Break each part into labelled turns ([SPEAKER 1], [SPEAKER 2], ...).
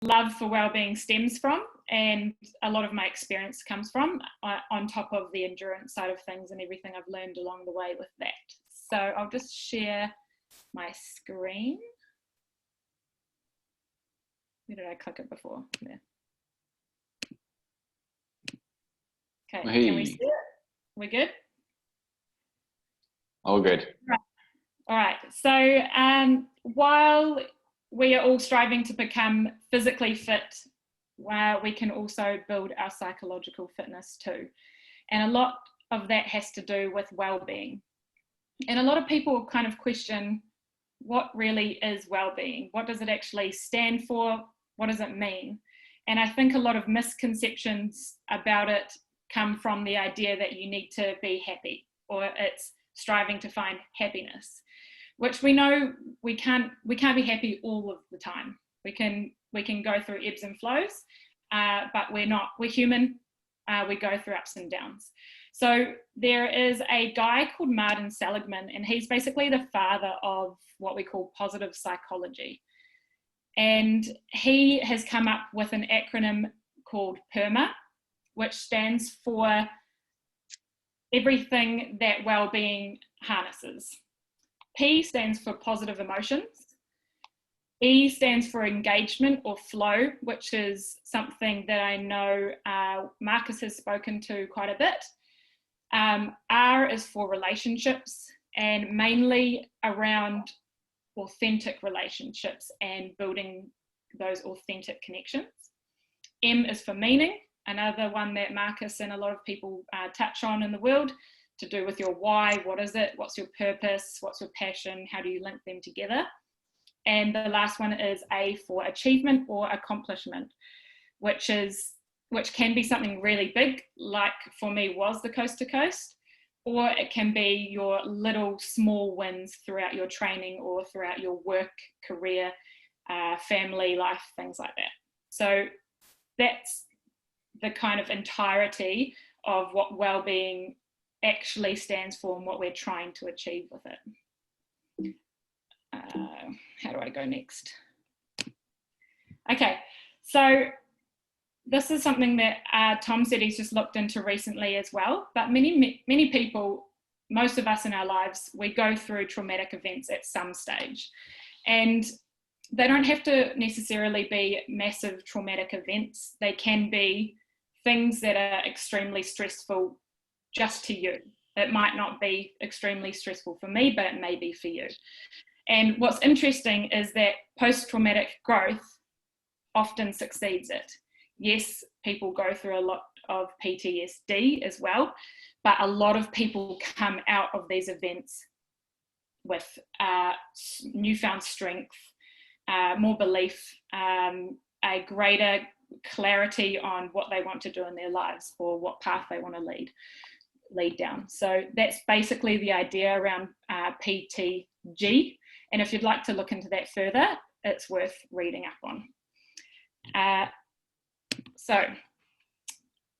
[SPEAKER 1] love for wellbeing stems from, and a lot of my experience comes from, on top of the endurance side of things and everything I've learned along the way with that. So I'll just share my screen. Where did I click it before? There. Okay,
[SPEAKER 2] Hey.
[SPEAKER 1] Can we see it? We're good?
[SPEAKER 2] All good.
[SPEAKER 1] Right. All right, so while we are all striving to become physically fit, we can also build our psychological fitness too. And a lot of that has to do with well-being. And a lot of people kind of question, what really is well-being? What does it actually stand for? What does it mean? And I think a lot of misconceptions about it come from the idea that you need to be happy, or it's striving to find happiness, which we know we can't be happy all of the time. We can go through ebbs and flows, but we're human. We go through ups and downs. So there is a guy called Martin Seligman, and he's basically the father of what we call positive psychology. And he has come up with an acronym called PERMA, which stands for everything that well-being harnesses. P stands for positive emotions. E stands for engagement or flow, which is something that I know Marcus has spoken to quite a bit. R is for relationships, and mainly around authentic relationships and building those authentic connections. M is for meaning, another one that Marcus and a lot of people touch on in the world, to do with your why. What is it? What's your purpose? What's your passion? How do you link them together? And the last one is A for achievement or accomplishment, which can be something really big, like for me was the Coast to Coast, or it can be your little small wins throughout your training or throughout your work, career, family life, things like that. So that's the kind of entirety of what well-being actually stands for and what we're trying to achieve with it. How do I go next? Okay, so this is something that Tom said he's just looked into recently as well, but many people, most of us in our lives, we go through traumatic events at some stage, and they don't have to necessarily be massive traumatic events. They can be things that are extremely stressful just to you. It might not be extremely stressful for me, but it may be for you. And what's interesting is that post-traumatic growth often succeeds it. Yes, people go through a lot of PTSD as well, but a lot of people come out of these events with newfound strength, more belief, a greater clarity on what they want to do in their lives or what path they want to lead down. So that's basically the idea around PTG. And if you'd like to look into that further, it's worth reading up on. So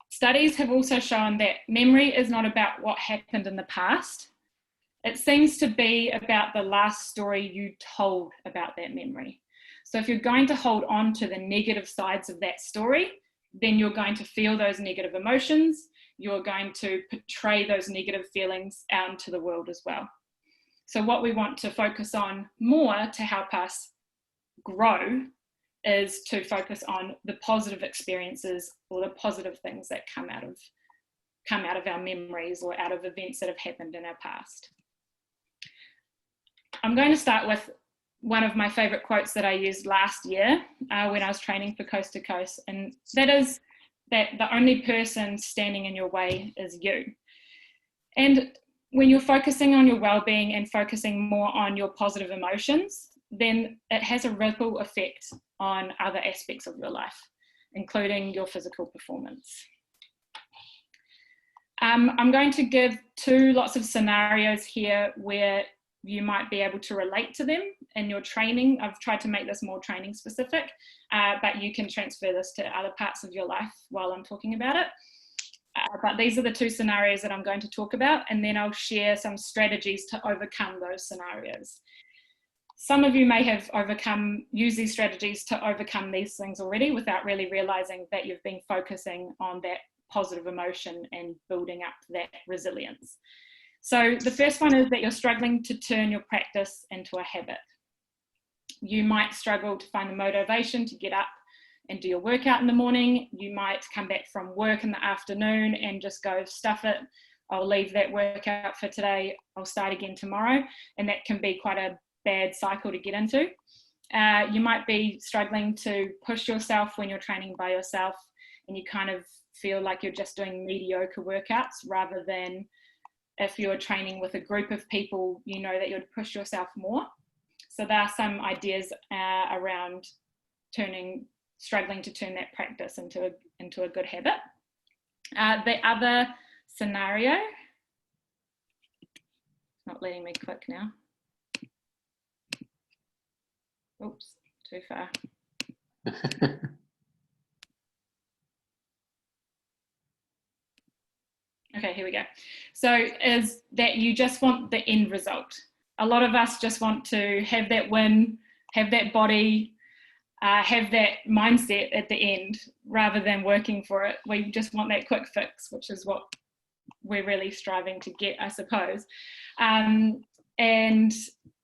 [SPEAKER 1] studies have also shown that memory is not about what happened in the past. It seems to be about the last story you told about that memory. So if you're going to hold on to the negative sides of that story, then you're going to feel those negative emotions. You're going to portray those negative feelings out into the world as well. So what we want to focus on more to help us grow is to focus on the positive experiences or the positive things that come out of our memories or out of events that have happened in our past. I'm going to start with one of my favorite quotes that I used last year when I was training for Coast to Coast, and that is that the only person standing in your way is you. And when you're focusing on your well-being and focusing more on your positive emotions, then it has a ripple effect on other aspects of your life, including your physical performance. I'm going to give lots of scenarios here where you might be able to relate to them in your training. I've tried to make this more training specific, but you can transfer this to other parts of your life while I'm talking about it. But these are the two scenarios that I'm going to talk about, and then I'll share some strategies to overcome those scenarios. Some of you may have used these strategies to overcome these things already without really realizing that you've been focusing on that positive emotion and building up that resilience. So the first one is that you're struggling to turn your practice into a habit. You might struggle to find the motivation to get up and do your workout in the morning. You might come back from work in the afternoon and just go, stuff it, I'll leave that workout for today, I'll start again tomorrow. And that can be quite a bad cycle to get into. You might be struggling to push yourself when you're training by yourself, and you kind of feel like you're just doing mediocre workouts, rather than if you're training with a group of people, you know that you'd push yourself more. So there are some ideas around struggling to turn that practice into a good habit. The other scenario, it's not letting me click now. Oops, too far. Okay, here we go. So is that you just want the end result. A lot of us just want to have that win, have that body, have that mindset at the end, rather than working for it. We just want that quick fix, which is what we're really striving to get, I suppose. And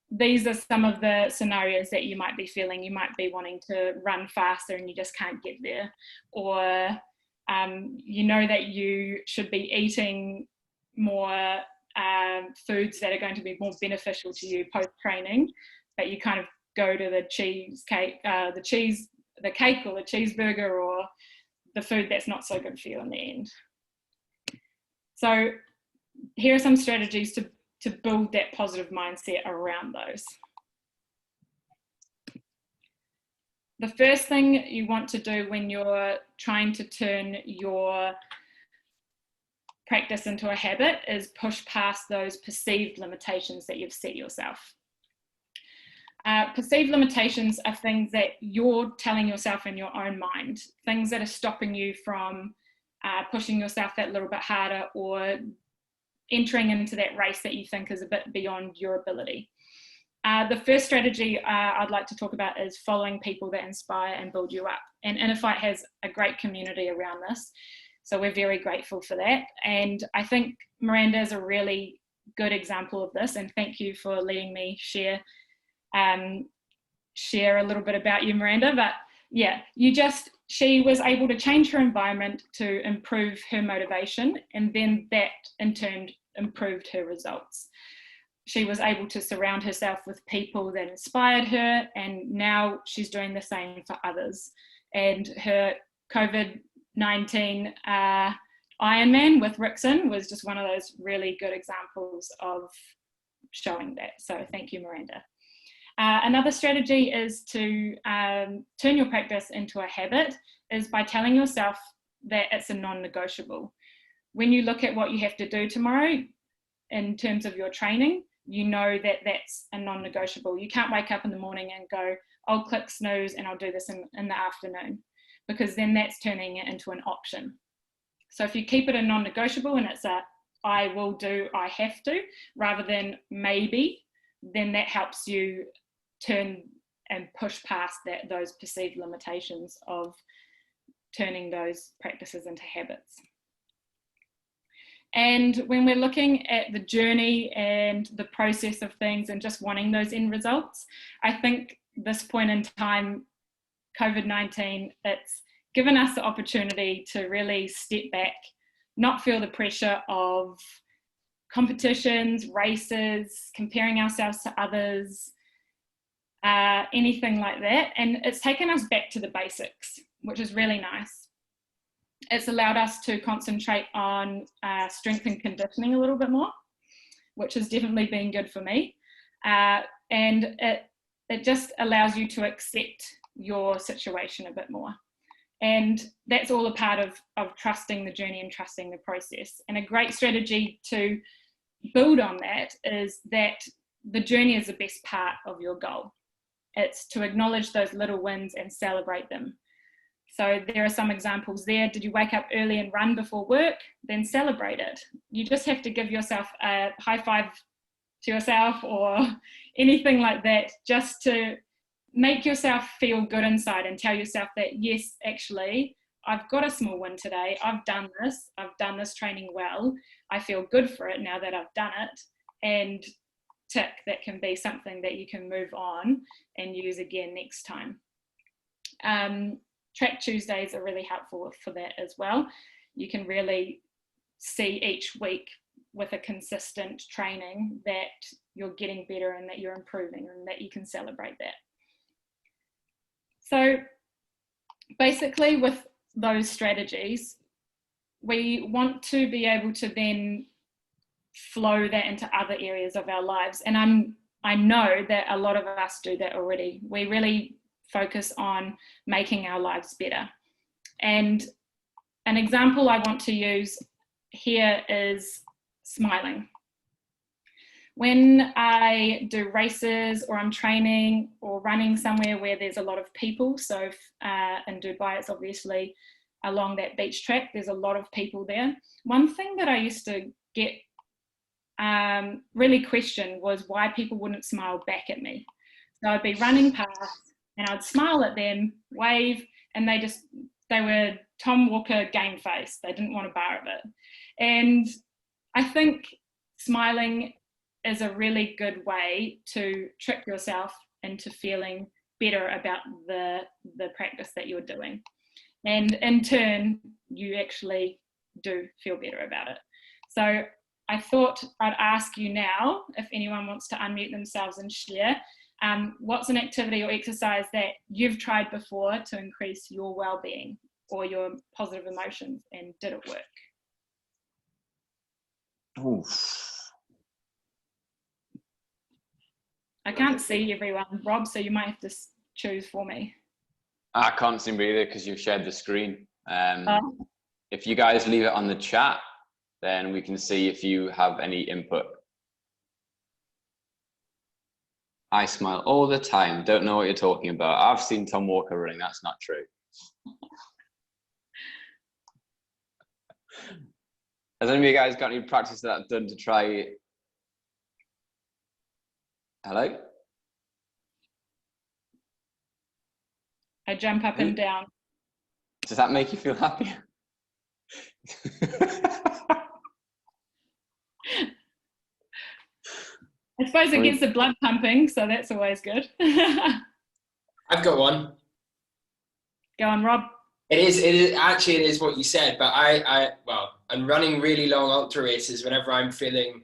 [SPEAKER 1] these are some of the scenarios that you might be feeling. You might be wanting to run faster and you just can't get there, or you know that you should be eating more foods that are going to be more beneficial to you post-training, but you kind of go to the cake or the cheeseburger or the food that's not so good for you in the end. So here are some strategies to build that positive mindset around those. The first thing you want to do when you're trying to turn your practice into a habit is push past those perceived limitations that you've set yourself. Perceived limitations are things that you're telling yourself in your own mind, things that are stopping you from pushing yourself that little bit harder, or entering into that race that you think is a bit beyond your ability. The first strategy I'd like to talk about is following people that inspire and build you up. And Innerfight has a great community around this, so we're very grateful for that. And I think Miranda is a really good example of this, and thank you for letting me share a little bit about you, Miranda. But yeah, she was able to change her environment to improve her motivation, and then that in turn improved her results. She was able to surround herself with people that inspired her, and now she's doing the same for others. And her COVID-19 Ironman with Rickson was just one of those really good examples of showing that. So thank you, Miranda. Another strategy is to turn your practice into a habit is by telling yourself that it's a non-negotiable. When you look at what you have to do tomorrow in terms of your training, you know that that's a non-negotiable. You can't wake up in the morning and go, I'll click snooze and I'll do this in the afternoon, because then that's turning it into an option. So if you keep it a non-negotiable and it's a I will do, I have to, rather than maybe, then that helps you turn and push past those perceived limitations of turning those practices into habits. And when we're looking at the journey and the process of things and just wanting those end results, I think this point in time, COVID-19, it's given us the opportunity to really step back, not feel the pressure of competitions, races, comparing ourselves to others, anything like that. And it's taken us back to the basics, which is really nice. It's allowed us to concentrate on strength and conditioning a little bit more, which has definitely been good for me. And it just allows you to accept your situation a bit more. And that's all a part of trusting the journey and trusting the process. And a great strategy to build on that is that the journey is the best part of your goal. It's to acknowledge those little wins and celebrate them. So there are some examples there. Did you wake up early and run before work? Then celebrate it. You just have to give yourself a high five to yourself or anything like that, just to make yourself feel good inside and tell yourself that, yes, actually, I've got a small win today. I've done this training well. I feel good for it now that I've done it. And tick, that can be something that you can move on and use again next time. Track Tuesdays are really helpful for that as well. You can really see each week with a consistent training that you're getting better and that you're improving and that you can celebrate that. So basically with those strategies, we want to be able to then flow that into other areas of our lives. And I know that a lot of us do that already. We really focus on making our lives better. And an example I want to use here is smiling. When I do races or I'm training or running somewhere where there's a lot of people, so in Dubai it's obviously along that beach track, there's a lot of people there. One thing that I used to get really questioned was why people wouldn't smile back at me. So I'd be running past and I'd smile at them, wave, and they were Tom Walker game face. They didn't want a bar of it. And I think smiling is a really good way to trick yourself into feeling better about the practice that you're doing. And in turn, you actually do feel better about it. So I thought I'd ask you now, if anyone wants to unmute themselves and share, what's an activity or exercise that you've tried before to increase your well-being or your positive emotions, and did it work?
[SPEAKER 2] Oof.
[SPEAKER 1] I can't see everyone, Rob, so you might have to choose for me.
[SPEAKER 2] I can't see me either because you've shared the screen. If you guys leave it on the chat, then we can see if you have any input. I smile all the time. Don't know what you're talking about. I've seen Tom Walker running. That's not true. Has any of you guys got any practice that I've done to try? Hello?
[SPEAKER 1] I jump up and down.
[SPEAKER 2] Does that make you feel happy?
[SPEAKER 1] I suppose it gets the blood pumping, so that's always good.
[SPEAKER 3] I've got one.
[SPEAKER 1] Go on, Rob.
[SPEAKER 3] It is what you said, but I'm running really long ultra races. Whenever I'm feeling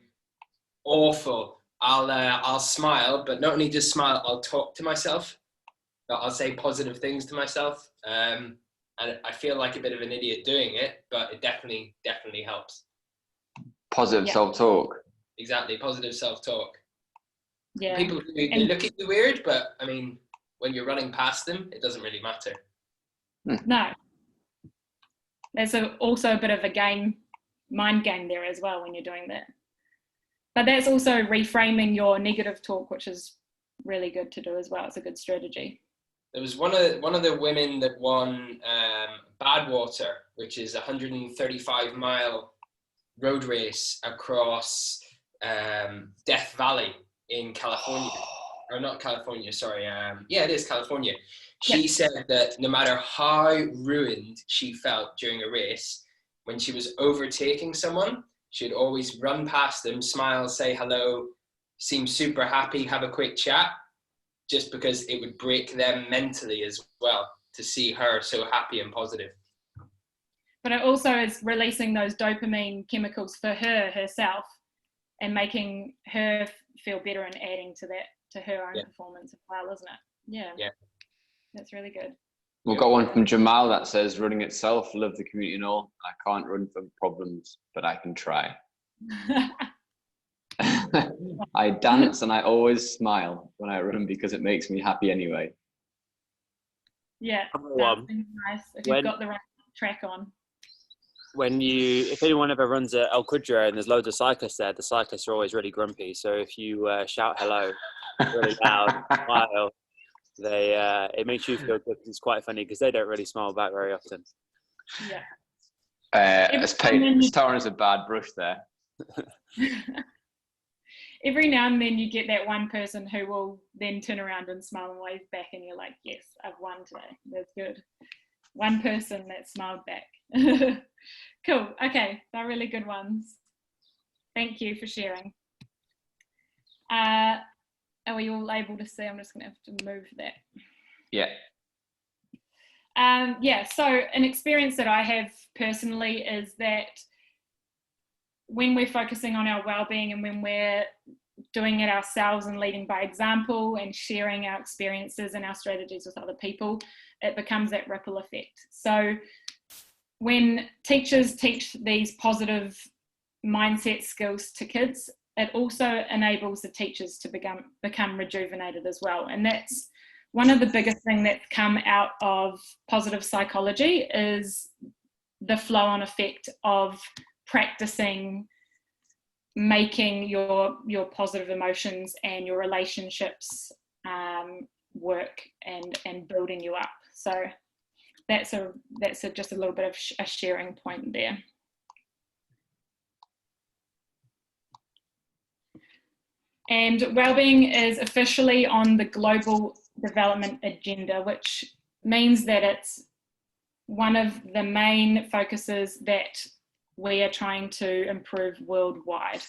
[SPEAKER 3] awful, I'll smile, but not only just smile, I'll talk to myself. I'll say positive things to myself, and I feel like a bit of an idiot doing it, but it definitely helps.
[SPEAKER 2] Positive self-talk.
[SPEAKER 3] Exactly, positive self-talk.
[SPEAKER 1] Yeah.
[SPEAKER 3] People they look at you weird, but I mean, when you're running past them, it doesn't really matter.
[SPEAKER 1] No. There's also a bit of a mind game there as well when you're doing that. But that's also reframing your negative talk, which is really good to do as well. It's a good strategy.
[SPEAKER 3] There was one of the women that won Badwater, which is a 135-mile road race across Death Valley in California. Or not California, sorry. Yeah, it is California. She said that no matter how ruined she felt during a race, when she was overtaking someone, she'd always run past them, smile, say hello, seem super happy, have a quick chat, just because it would break them mentally as well to see her so happy and positive.
[SPEAKER 1] But it also is releasing those dopamine chemicals for herself and making her feel better and adding to that, to her own performance as well, isn't it? Yeah. That's really good.
[SPEAKER 2] We've got one from Jamal that says, running itself, love the community and all. I can't run from problems, but I can try. I dance and I always smile when I run because it makes me happy anyway.
[SPEAKER 1] Yeah, dancing's nice if you've got the right track on.
[SPEAKER 4] If anyone ever runs at El Qudra and there's loads of cyclists there, the cyclists are always really grumpy. So if you shout hello really loud, smile, it makes you feel good. It's quite funny because they don't really smile back very often.
[SPEAKER 1] Yeah.
[SPEAKER 2] Taryn is a bad brush there.
[SPEAKER 1] every now and then you get that one person who will then turn around and smile and wave back, and you're like, yes, I've won today. That's good. One person that smiled back. Cool. Okay, they're really good ones. Thank you for sharing. Are we all able to see? I'm just going to have to move that.
[SPEAKER 2] Yeah.
[SPEAKER 1] Yeah, so an experience that I have personally is that when we're focusing on our well-being and when we're doing it ourselves and leading by example and sharing our experiences and our strategies with other people, it becomes that ripple effect. So when teachers teach these positive mindset skills to kids, it also enables the teachers to become rejuvenated as well. And that's one of the biggest things that's come out of positive psychology, is the flow-on effect of practicing making your positive emotions and your relationships work and building you up. So that's just a little bit of a sharing point there. And wellbeing is officially on the global development agenda, which means that it's one of the main focuses that we are trying to improve worldwide.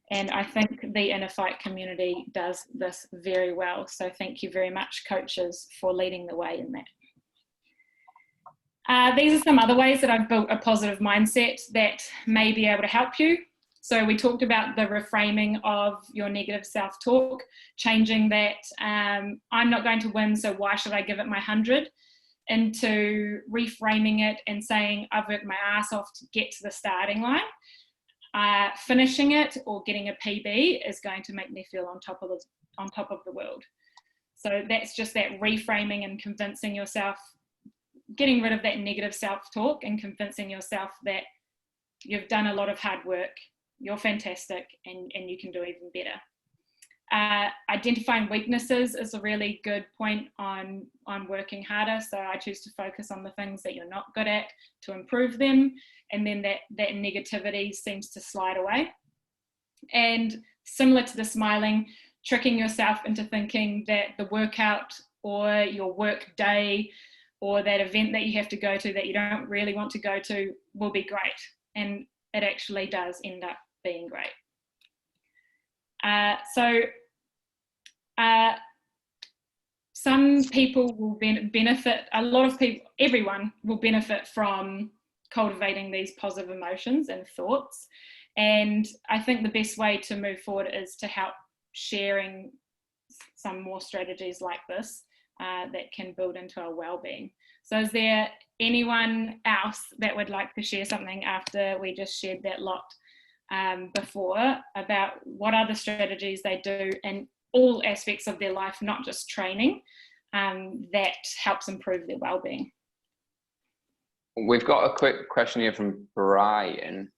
[SPEAKER 1] And I think the Inner Fight community does this very well. So thank you very much, coaches, for leading the way in that. These are some other ways that I've built a positive mindset that may be able to help you. So we talked about the reframing of your negative self-talk, changing that I'm not going to win, so why should I give it my 100, into reframing it and saying I've worked my ass off to get to the starting line. Finishing it or getting a PB is going to make me feel on top of the world. So that's just that reframing and convincing yourself, getting rid of that negative self-talk and convincing yourself that you've done a lot of hard work, you're fantastic, and you can do even better. Identifying weaknesses is a really good point on working harder. So I choose to focus on the things that you're not good at to improve them, and then that negativity seems to slide away. And similar to the smiling, tricking yourself into thinking that the workout or your work day or that event that you have to go to that you don't really want to go to will be great. And it actually does end up being great. Some people will benefit, a lot of people, everyone will benefit from cultivating these positive emotions and thoughts. And I think the best way to move forward is to help sharing some more strategies like this that can build into our well-being. So is there anyone else that would like to share something after we just shared that lot before about what other strategies they do in all aspects of their life, not just training, that helps improve their well-being?
[SPEAKER 2] We've got a quick question here from Brian.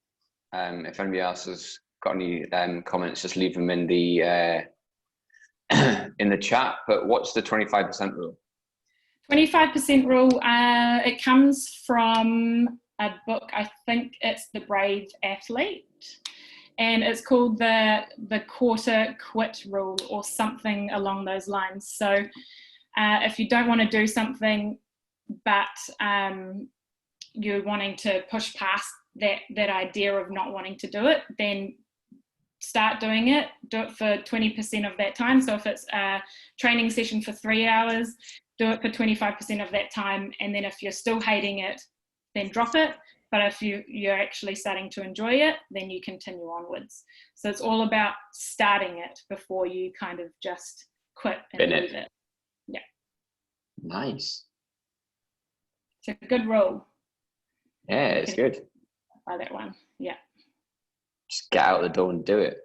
[SPEAKER 2] If anybody else has got any comments, just leave them in the chat. But what's the 25% rule? 25%
[SPEAKER 1] rule, it comes from a book, I think it's The Brave Athlete, and it's called the quarter quit rule or something along those lines. So if you don't want to do something but you're wanting to push past that idea of not wanting to do it, then start doing it. Do it for 20% of that time. So if it's a training session for 3 hours, do it for 25% of that time. And then if you're still hating it, then drop it. But if you're actually starting to enjoy it, then you continue onwards. So it's all about starting it before you kind of just quit and leave it. Yeah.
[SPEAKER 2] Nice.
[SPEAKER 1] It's a good rule.
[SPEAKER 2] Yeah, it's good.
[SPEAKER 1] By that one, yeah.
[SPEAKER 2] Just get out the door and do it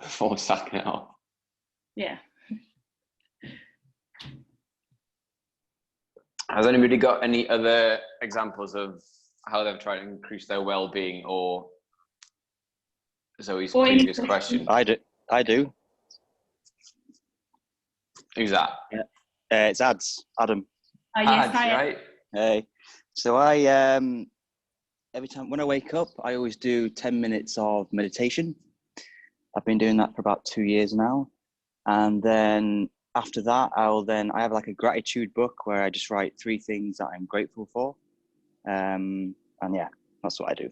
[SPEAKER 2] before sucking it off.
[SPEAKER 1] Yeah.
[SPEAKER 2] Has anybody got any other examples of how they've tried to increase their well-being, or Zoe's previous question?
[SPEAKER 5] I do.
[SPEAKER 2] Who's that?
[SPEAKER 5] Yeah. It's Adam.
[SPEAKER 1] Yes, hi.
[SPEAKER 2] Right?
[SPEAKER 5] Hey. So I every time when I wake up, I always do 10 minutes of meditation. I've been doing that for about 2 years now. And then after that, I have like a gratitude book where I just write 3 things that I'm grateful for. And yeah, that's what I do.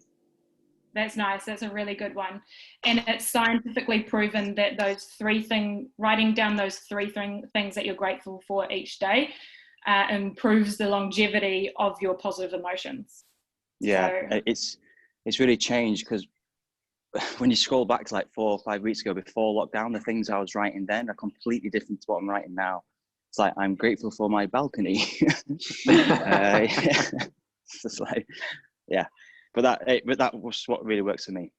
[SPEAKER 1] That's nice. That's a really good one. And it's scientifically proven that writing down those 3 things that you're grateful for each day improves the longevity of your positive emotions.
[SPEAKER 5] Yeah,
[SPEAKER 1] So,
[SPEAKER 5] it's really changed, because when you scroll back to like 4 or 5 weeks ago before lockdown, the things I was writing then are completely different to what I'm writing now. It's like, I'm grateful for my balcony. It's just like, yeah. But that was what really works for me.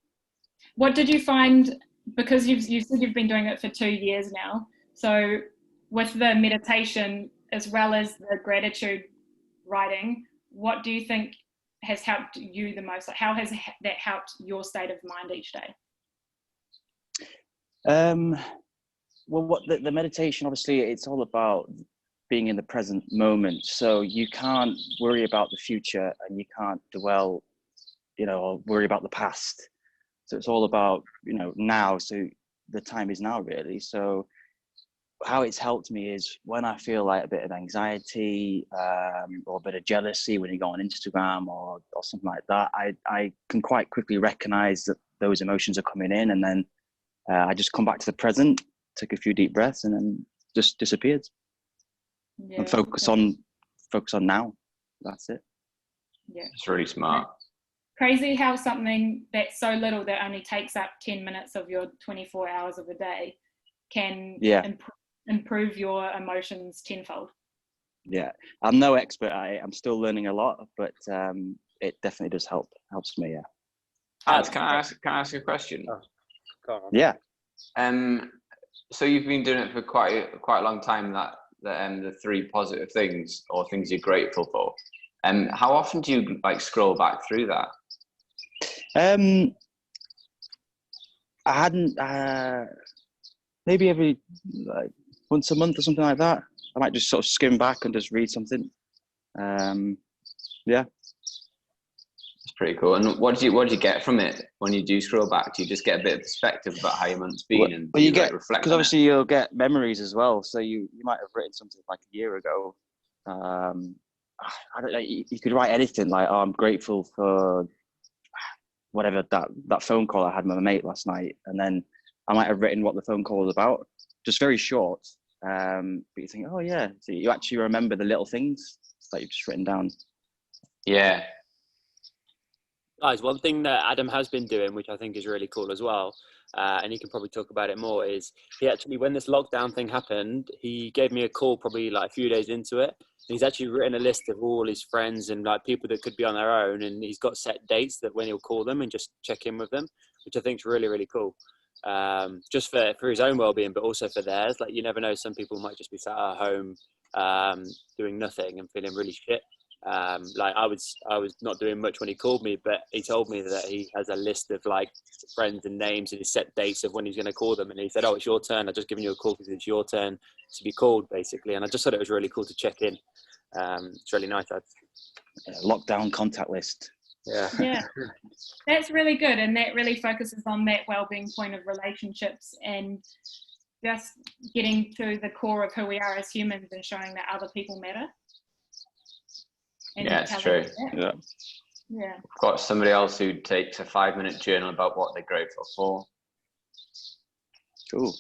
[SPEAKER 1] what did you find, because you said you've been doing it for 2 years now, so with the meditation as well as the gratitude writing, what do you think has helped you the most? Like, how has that helped your state of mind each day?
[SPEAKER 5] Well, what the meditation, obviously, it's all about being in the present moment. So you can't worry about the future, and you can't dwell, or worry about the past. So it's all about, now. So the time is now, really. So how it's helped me is when I feel like a bit of anxiety or a bit of jealousy when you go on Instagram or something like that, I can quite quickly recognize that those emotions are coming in, and then I just come back to the present, take a few deep breaths, and then just disappeared.
[SPEAKER 1] Yeah,
[SPEAKER 5] and focus on now. That's it.
[SPEAKER 1] Yeah,
[SPEAKER 2] It's really smart.
[SPEAKER 1] Crazy how something that's so little that only takes up 10 minutes of your 24 hours of a day can improve your emotions tenfold.
[SPEAKER 5] Yeah, I'm no expert at it. I'm still learning a lot, but it definitely does helps me. Yeah.
[SPEAKER 2] Ads, can I ask a question?
[SPEAKER 4] Oh, go on.
[SPEAKER 5] Yeah.
[SPEAKER 2] So you've been doing it for quite a long time. The 3 positive things or things you're grateful for. How often do you scroll back through that?
[SPEAKER 5] I hadn't. Maybe every once a month or something like that. I might just sort of skim back and just read something. Yeah.
[SPEAKER 2] It's pretty cool. And what do you get from it when you do scroll back? Do you just get a bit of perspective about how your month's been,
[SPEAKER 5] Well, you get,
[SPEAKER 2] reflect?
[SPEAKER 5] because obviously you'll get memories as well. So you might have written something like a year ago. I don't know. You could write anything like, "Oh, I'm grateful for whatever that phone call I had with my mate last night," and then I might have written what the phone call was about, just very short. But you think, oh yeah, so you actually remember the little things that you've just written down.
[SPEAKER 2] Yeah.
[SPEAKER 4] Guys, one thing that Adam has been doing, which I think is really cool as well, and he can probably talk about it more, is he actually, when this lockdown thing happened, he gave me a call probably like a few days into it. He's actually written a list of all his friends and like people that could be on their own, and he's got set dates that when he'll call them and just check in with them, which I think is really, really cool. Just for his own well-being, but also for theirs. Like, you never know, some people might just be sat at home doing nothing and feeling really shit. Like I was not doing much when he called me, but he told me that he has a list of like friends and names and his set dates of when he's going to call them, and he said, "Oh, it's your turn. I've just given you a call because it's your turn to be called," basically. And I just thought it was really cool to check in. It's really nice.
[SPEAKER 5] Lockdown contact list.
[SPEAKER 1] Yeah, that's really good, and that really focuses on that well-being point of relationships and just getting to the core of who we are as humans and showing that other people matter. And
[SPEAKER 2] yeah, it's true.
[SPEAKER 1] Yeah.
[SPEAKER 2] I've got somebody else who takes a 5-minute journal about what they're grateful for.
[SPEAKER 5] Cool.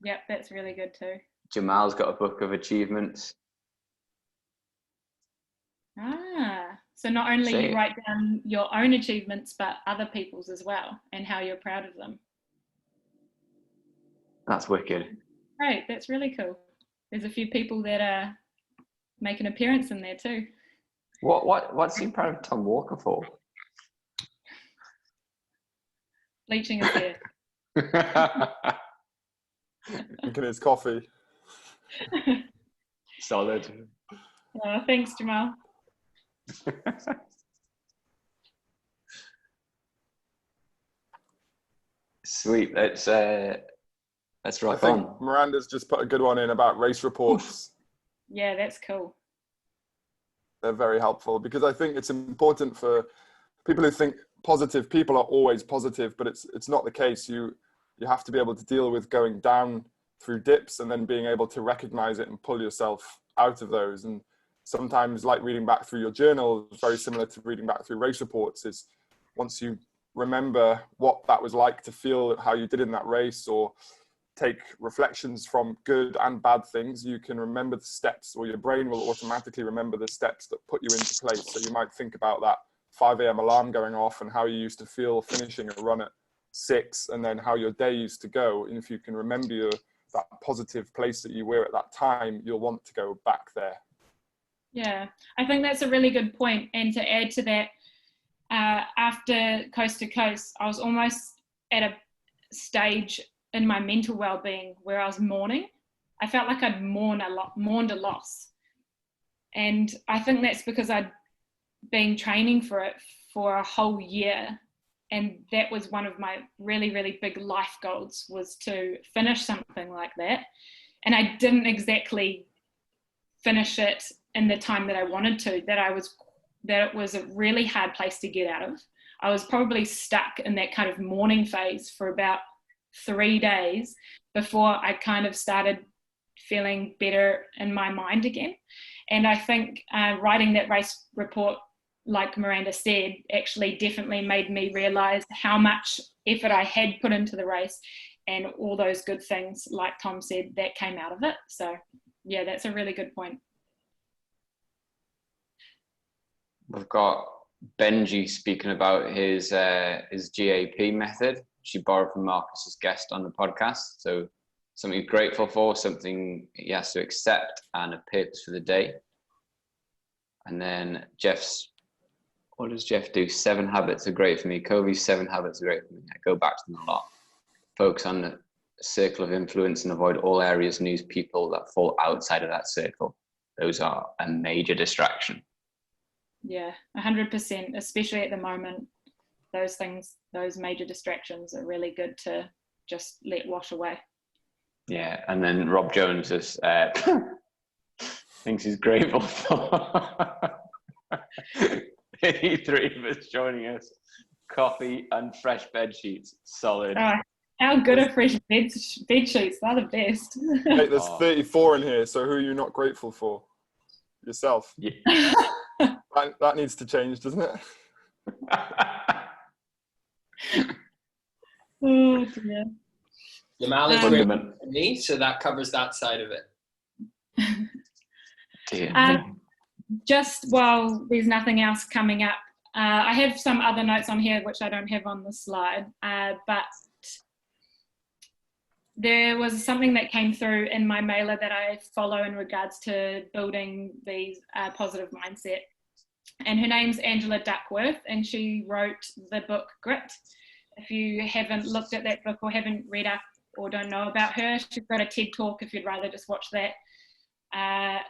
[SPEAKER 1] Yep, that's really good too.
[SPEAKER 2] Jamal's got a book of achievements.
[SPEAKER 1] So not only you write down your own achievements, but other people's as well, and how you're proud of them.
[SPEAKER 2] That's wicked.
[SPEAKER 1] Great, that's really cool. There's a few people that make an appearance in there too.
[SPEAKER 2] What's he proud of Tom Walker for?
[SPEAKER 1] Bleaching his hair.
[SPEAKER 6] Drinking his coffee.
[SPEAKER 2] Solid.
[SPEAKER 1] Thanks, Jamal.
[SPEAKER 2] Sweet. Let's rock on.
[SPEAKER 6] Miranda's just put a good one in about race reports.
[SPEAKER 1] Yeah, that's cool.
[SPEAKER 6] They're very helpful, because I think it's important for people who think positive people are always positive, but it's not the case. You You have to be able to deal with going down through dips and then being able to recognize it and pull yourself out of those. And sometimes, like reading back through your journal, very similar to reading back through race reports, is once you remember what that was like to feel how you did in that race, or take reflections from good and bad things, you can remember the steps, or your brain will automatically remember the steps that put you into place. So you might think about that 5 a.m. alarm going off and how you used to feel finishing a run at 6, and then how your day used to go. And if you can remember that positive place that you were at that time, you'll want to go back there.
[SPEAKER 1] Yeah, I think that's a really good point. And to add to that, after Coast to Coast, I was almost at a stage in my mental well-being where I was mourning. I felt like I'd mourned a loss. And I think that's because I'd been training for it for a whole year. And that was one of my really, really big life goals, was to finish something like that. And I didn't exactly finish it in the time that I wanted to, that it was a really hard place to get out of. I was probably stuck in that kind of mourning phase for about 3 days before I kind of started feeling better in my mind again. And I think writing that race report, like Miranda said, actually definitely made me realize how much effort I had put into the race, and all those good things, like Tom said, that came out of it. So yeah, that's a really good point.
[SPEAKER 2] We've got Benji speaking about his GAP method. She borrowed from Marcus's guest on the podcast. So something he's grateful for, something he has to accept, and a purpose for the day. And then what does Jeff do? 7 habits are great for me. Kobe's 7 habits are great for me. I go back to them a lot. Focus on the circle of influence and avoid all areas, news, people that fall outside of that circle. Those are a major distraction.
[SPEAKER 1] Yeah, 100%, especially at the moment. Those things, those major distractions are really good to just let wash away.
[SPEAKER 2] Yeah, and then Rob Jones is, thinks he's grateful for 83 of us joining us. Coffee and fresh bed sheets, solid.
[SPEAKER 1] How good are fresh bed sheets? They're the best.
[SPEAKER 6] Hey, there's 34 in here, so who are you not grateful for? Yourself.
[SPEAKER 2] Yeah.
[SPEAKER 6] That needs to change, doesn't it?
[SPEAKER 1] Oh dear.
[SPEAKER 3] Jamal is grateful for me, so that covers that side of it.
[SPEAKER 2] Dear.
[SPEAKER 1] Just while there's nothing else coming up, I have some other notes on here which I don't have on the slide, but there was something that came through in my mailer that I follow in regards to building these positive mindset. And her name's Angela Duckworth, and she wrote the book Grit. If you haven't looked at that book or haven't read up or don't know about her, she's got a TED Talk if you'd rather just watch that.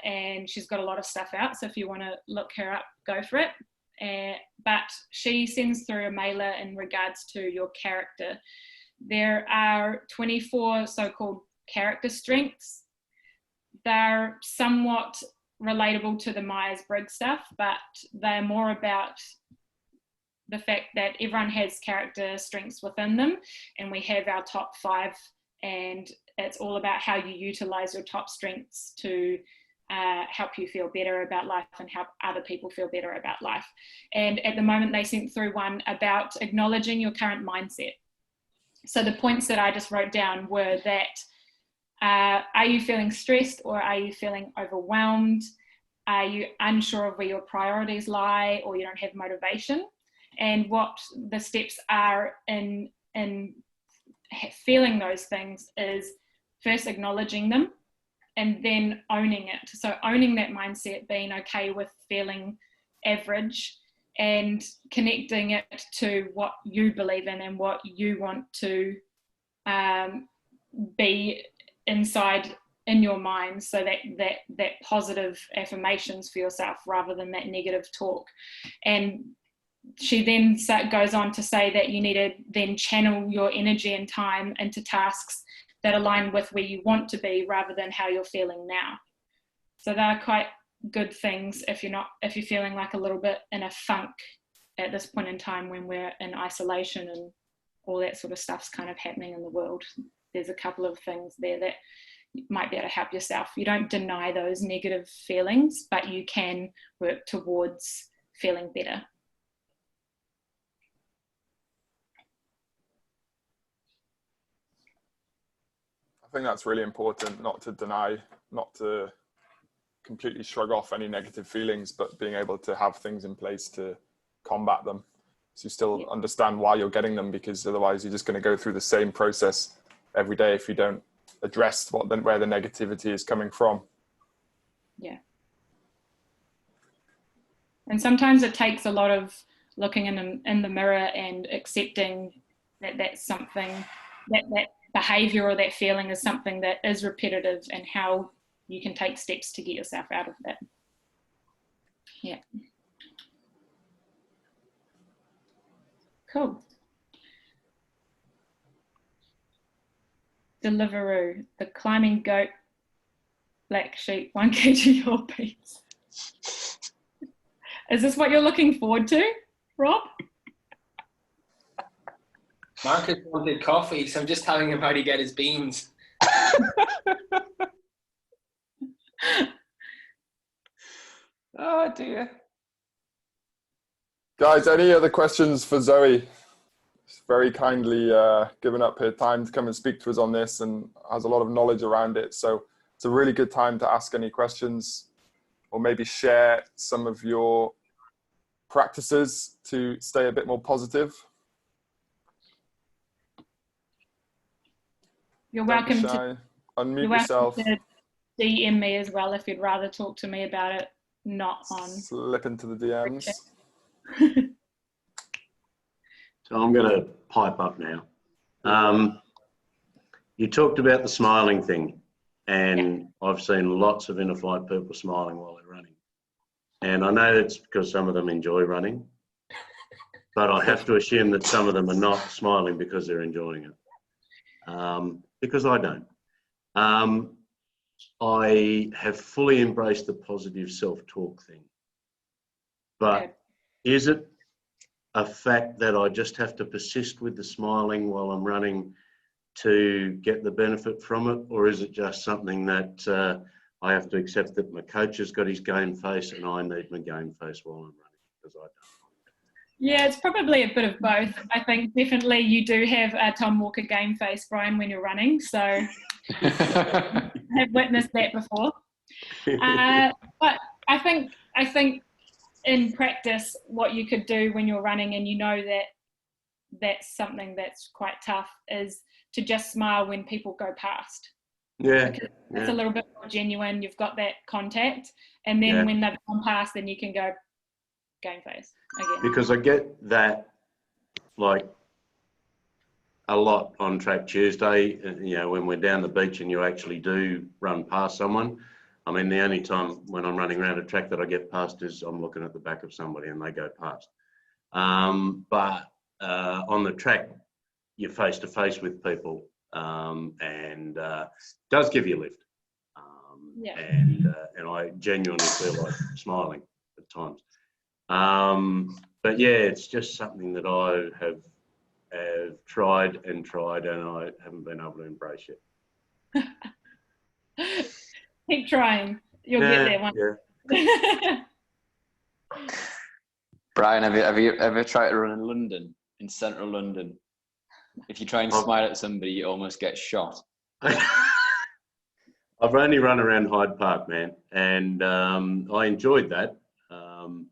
[SPEAKER 1] And she's got a lot of stuff out, so if you want to look her up, go for it. But she sends through a mailer in regards to your character. There are 24 so-called character strengths. They're somewhat relatable to the Myers-Briggs stuff, but they're more about the fact that everyone has character strengths within them, and we have our top 5, and it's all about how you utilize your top strengths to help you feel better about life and help other people feel better about life. And at the moment they sent through one about acknowledging your current mindset. So the points that I just wrote down were that are you feeling stressed, or are you feeling overwhelmed? Are you unsure of where your priorities lie, or you don't have motivation? And what the steps are in feeling those things is first acknowledging them and then owning it. So owning that mindset, being okay with feeling average, and connecting it to what you believe in and what you want to be inside in your mind, so that positive affirmations for yourself rather than that negative talk. And she then goes on to say that you need to then channel your energy and time into tasks that align with where you want to be rather than how you're feeling now. So they're quite good things if you're feeling like a little bit in a funk at this point in time when we're in isolation and all that sort of stuff's kind of happening in the world. There's a couple of things there that you might be able to help yourself. You don't deny those negative feelings, but you can work towards feeling better.
[SPEAKER 6] I think that's really important, not to deny, not to completely shrug off any negative feelings, but being able to have things in place to combat them. So you still understand why you're getting them, because otherwise you're just going to go through the same process every day if you don't address where the negativity is coming from.
[SPEAKER 1] Yeah. And sometimes it takes a lot of looking in the mirror and accepting that that's something, that behavior or that feeling is something that is repetitive, and how you can take steps to get yourself out of that. Yeah. Cool. Deliveroo, the climbing goat, black sheep, 1 kg your piece. Is this what you're looking forward to, Rob?
[SPEAKER 3] Marcus wanted coffee, so I'm just telling him how to get his beans.
[SPEAKER 2] Oh dear.
[SPEAKER 6] Guys, any other questions for Zoe? She's very kindly given up her time to come and speak to us on this, and has a lot of knowledge around it. So it's a really good time to ask any questions, or maybe share some of your practices to stay a bit more positive.
[SPEAKER 1] You're welcome to
[SPEAKER 6] unmute yourself.
[SPEAKER 1] to DM me as well if you'd rather talk to me about it, not on.
[SPEAKER 6] Slip into the DMs.
[SPEAKER 7] So I'm going to pipe up now. You talked about the smiling thing, and I've seen lots of inner flight people smiling while they're running. And I know that's because some of them enjoy running, but I have to assume that some of them are not smiling because they're enjoying it. Because I don't. I have fully embraced the positive self-talk thing. But is it a fact that I just have to persist with the smiling while I'm running to get the benefit from it? Or is it just something that I have to accept that my coach has got his game face and I need my game face while I'm running, because I don't?
[SPEAKER 1] Yeah, it's probably a bit of both. I think definitely you do have a Tom Walker game face, Brian, when you're running. So I've witnessed that before. But I think in practice, what you could do when you're running, and you know that that's something that's quite tough, is to just smile when people go past.
[SPEAKER 7] Yeah.
[SPEAKER 1] Because it's a little bit more genuine. You've got that contact, and then when they've gone past, then you can go game face again.
[SPEAKER 7] Because I get that, like, a lot on Track Tuesday, you know, when we're down the beach and you actually do run past someone. I mean, the only time when I'm running around a track that I get past is I'm looking at the back of somebody and they go past. But on the track, you're face to face with people, and does give you a lift. And I genuinely feel like smiling at times. But yeah, it's just something that I have tried and I haven't been able to embrace yet.
[SPEAKER 1] Keep trying. You'll get there one.
[SPEAKER 7] Yeah.
[SPEAKER 2] Brian, have you ever tried to run in London, in central London? If you try and smile at somebody, you almost get shot.
[SPEAKER 7] I've only run around Hyde Park, man, and I enjoyed that.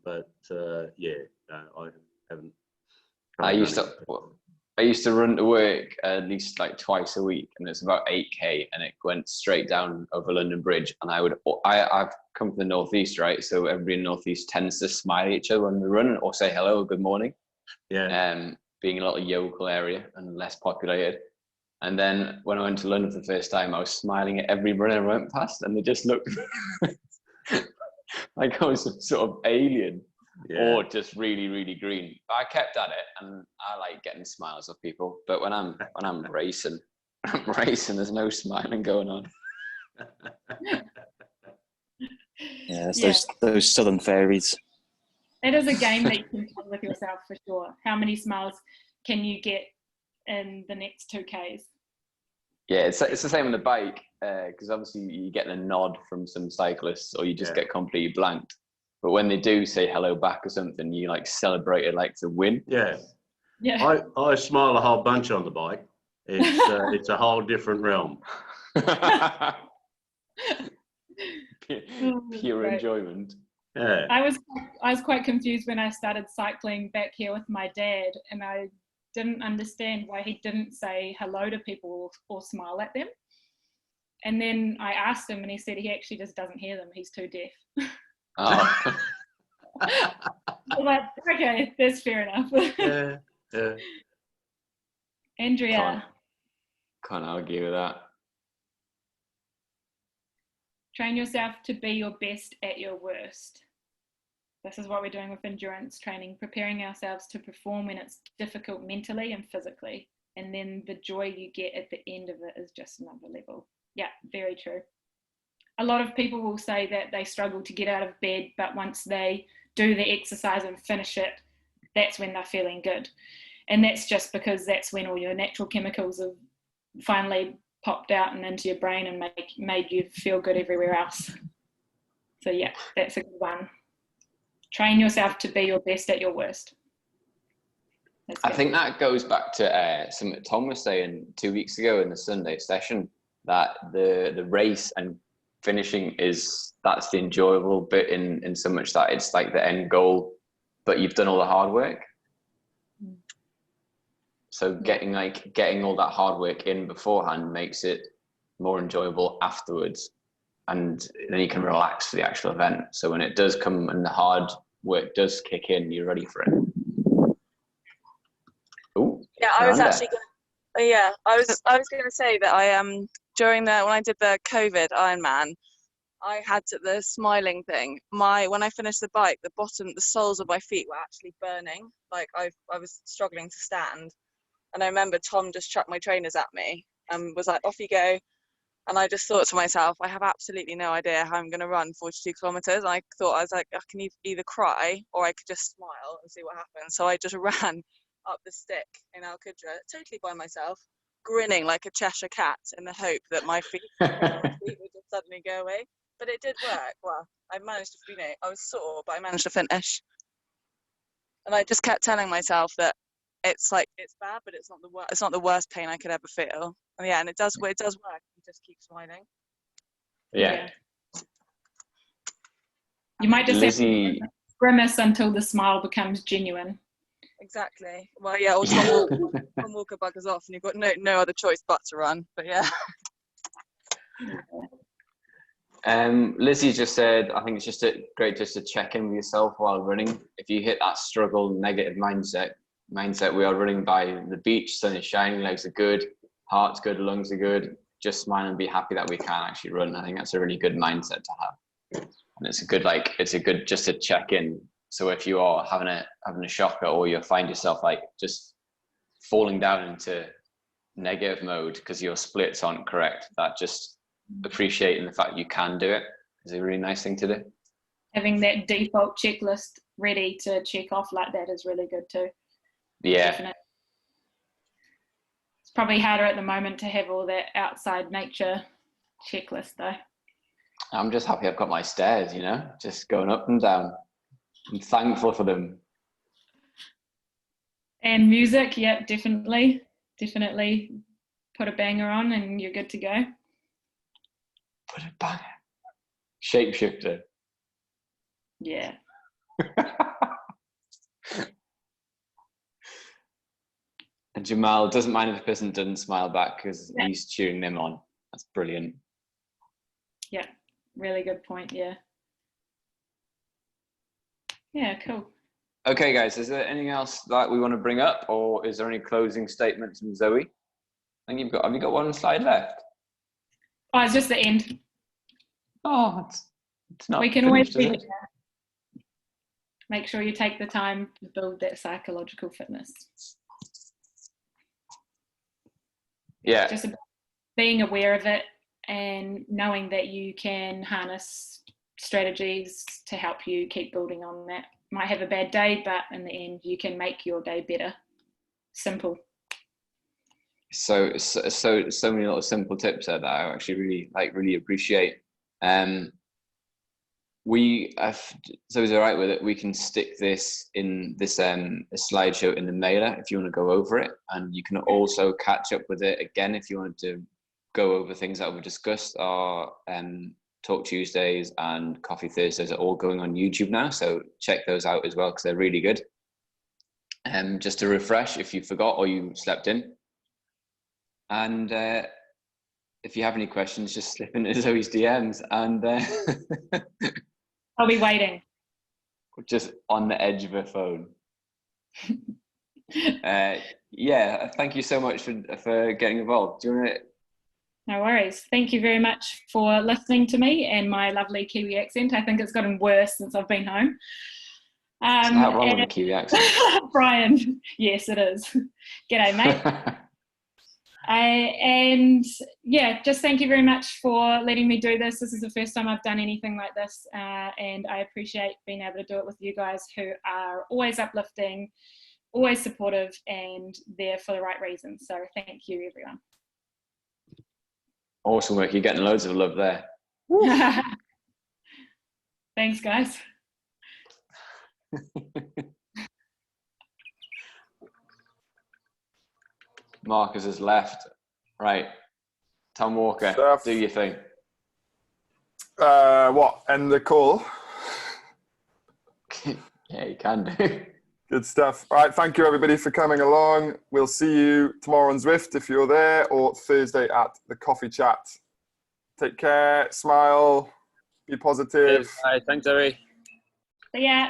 [SPEAKER 7] But I haven't.
[SPEAKER 2] I used to run to work at least like twice a week, and it's about 8k, and it went straight down over London Bridge. And I've come from the northeast, right? So everybody in the northeast tends to smile at each other when we run, or say hello or good morning.
[SPEAKER 7] Yeah.
[SPEAKER 2] Being a little yokel area and less populated. And then when I went to London for the first time, I was smiling at every runner I went past, and they just looked like I was some sort of alien, or just really, really green. But I kept at it, and I like getting smiles off people. But when I'm racing, there's no smiling going on.
[SPEAKER 5] Yeah, it's those southern fairies.
[SPEAKER 1] It is a game that you can play with yourself for sure. How many smiles can you get in the next 2Ks.
[SPEAKER 2] Yeah, it's the same on the bike, because obviously you get a nod from some cyclists, or you just get completely blanked. But when they do say hello back or something, you like celebrate it like it's a win.
[SPEAKER 7] Yeah.
[SPEAKER 1] Yeah.
[SPEAKER 7] I smile a whole bunch on the bike. It's a whole different realm.
[SPEAKER 2] Pure enjoyment.
[SPEAKER 7] Yeah.
[SPEAKER 1] I was quite confused when I started cycling back here with my dad, and I didn't understand why he didn't say hello to people or smile at them. And then I asked him, and he said he actually just doesn't hear them. He's too deaf.
[SPEAKER 2] Oh.
[SPEAKER 1] I'm like, okay, that's fair enough.
[SPEAKER 7] Yeah.
[SPEAKER 1] Andrea.
[SPEAKER 2] Can't argue with that.
[SPEAKER 1] Train yourself to be your best at your worst. This is what we're doing with endurance training, preparing ourselves to perform when it's difficult mentally and physically. And then the joy you get at the end of it is just another level. Yeah, very true. A lot of people will say that they struggle to get out of bed, but once they do the exercise and finish it, that's when they're feeling good. And that's just because that's when all your natural chemicals have finally popped out and into your brain and made you feel good everywhere else. So yeah, that's a good one. Train yourself to be your best at your worst.
[SPEAKER 2] I think that goes back to something Tom was saying 2 weeks ago in the Sunday session, that the race and finishing that's the enjoyable bit in so much that it's like the end goal, but you've done all the hard work. So getting all that hard work in beforehand makes it more enjoyable afterwards, and then you can relax for the actual event. So when it does come and the hard work does kick in, you're ready for it. Ooh,
[SPEAKER 8] yeah, I was actually I was going to say that I when I did the COVID Ironman, I had the smiling thing. When I finished the bike, the soles of my feet were actually burning. Like I was struggling to stand. And I remember Tom just chucked my trainers at me and was like, off you go. And I just thought to myself, I have absolutely no idea how I'm going to run 42 kilometers. I was like, I can either cry or I could just smile and see what happens. So I just ran up the stick in Al Qudra, totally by myself, grinning like a Cheshire cat in the hope that my feet would just suddenly go away. But it did work. Well, I managed to, I was sore, but I managed to finish. And I just kept telling myself that it's bad, but it's not the worst pain I could ever feel. And it does work. You just keep smiling.
[SPEAKER 2] Yeah.
[SPEAKER 1] You might just
[SPEAKER 2] Lizzie,
[SPEAKER 1] grimace until the smile becomes genuine.
[SPEAKER 8] Exactly. Well, yeah. Or Tom Walker buggers off, and you've got no other choice but to run. But yeah.
[SPEAKER 2] Lizzie just said, I think it's just great just to check in with yourself while running. If you hit that struggle, negative mindset, we are running by the beach, sun is shining, legs are good, heart's good, lungs are good. Just smile and be happy that we can actually run. I think that's a really good mindset to have. And it's a good just to check in. So if you are having a shocker, or you find yourself like just falling down into negative mode because your splits aren't correct, that just appreciating the fact you can do it is a really nice thing to do.
[SPEAKER 1] Having that default checklist ready to check off like that is really good too.
[SPEAKER 2] Yeah.
[SPEAKER 1] Definitely. It's probably harder at the moment to have all that outside nature checklist though.
[SPEAKER 2] I'm just happy I've got my stairs, just going up and down. I'm thankful for them.
[SPEAKER 1] And music, yeah, definitely put a banger on and you're good to go.
[SPEAKER 2] Put a banger. Shapeshifter.
[SPEAKER 1] Yeah.
[SPEAKER 2] And Jamal doesn't mind if the person doesn't smile back because he's cheering them on. That's brilliant.
[SPEAKER 1] Yeah, really good point. Yeah, cool.
[SPEAKER 2] Okay, guys, is there anything else that we want to bring up, or is there any closing statements from Zoe? I think have you got one slide left?
[SPEAKER 1] Oh, it's just the end.
[SPEAKER 2] Oh, it's not.
[SPEAKER 1] We can
[SPEAKER 2] finished,
[SPEAKER 1] always
[SPEAKER 2] is it?
[SPEAKER 1] make sure you take the time to build that psychological fitness.
[SPEAKER 2] Yeah.
[SPEAKER 1] Just about being aware of it and knowing that you can harness strategies to help you keep building on that. Might have a bad day, but in the end, you can make your day better. Simple.
[SPEAKER 2] So many little simple tips there that I actually really appreciate. We have, so is it all right with it? We can stick this in this a slideshow in the mailer if you want to go over it, and you can also catch up with it again if you wanted to go over things that we discussed. Our Talk Tuesdays and Coffee Thursdays are all going on YouTube now, so check those out as well because they're really good. Just to refresh if you forgot or you slept in. And if you have any questions, just slip into Zoe's DMs and
[SPEAKER 1] I'll be waiting.
[SPEAKER 2] Just on the edge of her phone. Yeah, thank you so much for getting involved. Do you want to?
[SPEAKER 1] No worries. Thank you very much for listening to me and my lovely Kiwi accent. I think it's gotten worse since I've been home.
[SPEAKER 2] It's not wrong with a Kiwi accent.
[SPEAKER 1] Brian, yes, it is. G'day, mate. And yeah, just thank you very much for letting me do this. This is the first time I've done anything like this, and I appreciate being able to do it with you guys who are always uplifting, always supportive, and there for the right reasons. So thank you, everyone.
[SPEAKER 2] Awesome work. You're getting loads of love there.
[SPEAKER 1] Thanks, guys.
[SPEAKER 2] Marcus has left. Right. Tom Walker, do your thing.
[SPEAKER 6] What? End the call?
[SPEAKER 2] Yeah, you can do.
[SPEAKER 6] Good stuff. All right, thank you everybody for coming along. We'll see you tomorrow on Zwift if you're there, or Thursday at the Coffee Chat. Take care, smile, be positive.
[SPEAKER 4] Cheers, bye. Thanks, Zoe.
[SPEAKER 1] See ya.